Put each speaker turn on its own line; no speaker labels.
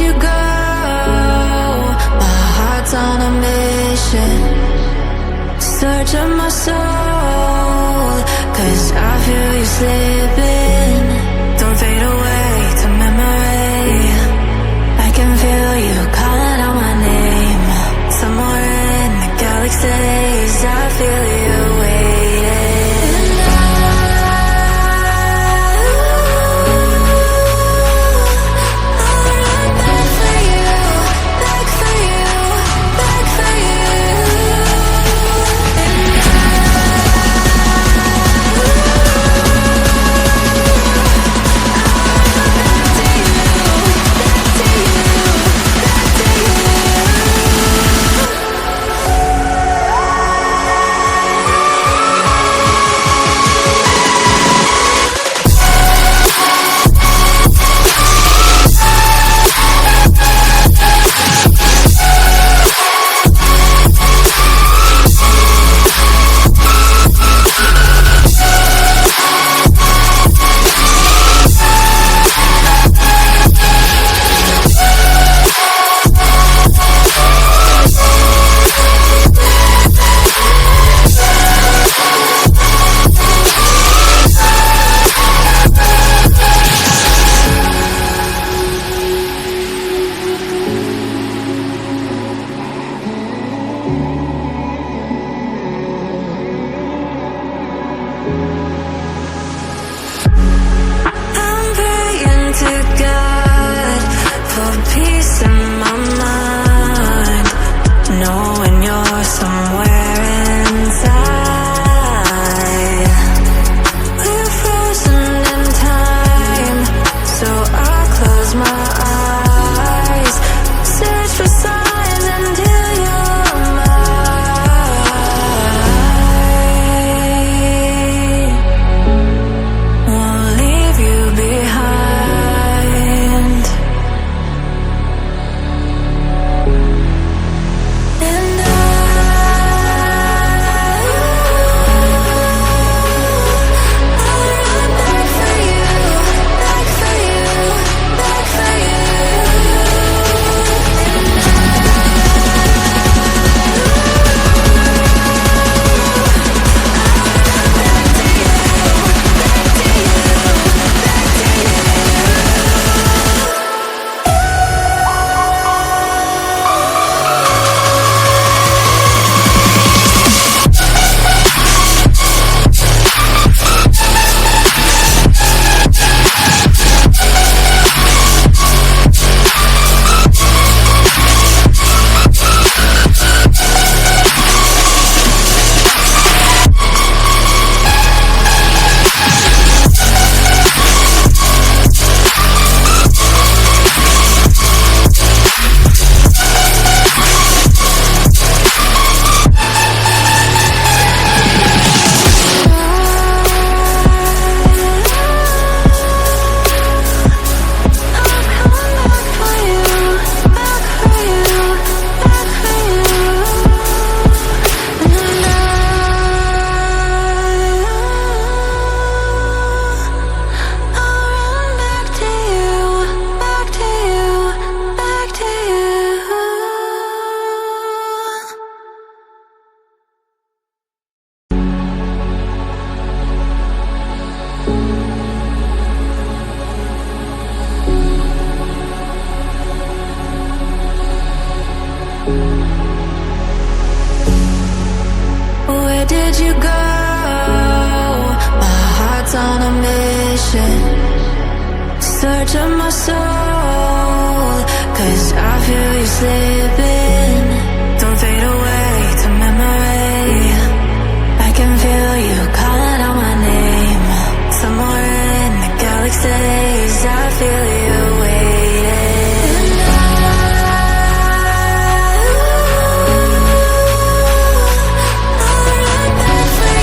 you go? My heart's on a mission, searching my soul, 'cause I feel you slipping. Don't fade away to memory. I can feel you calling out my name. Somewhere in the galaxies, I feel you waiting. I'll run back for you, back for you, back for you.
searching my soul, 'cause I feel you slip.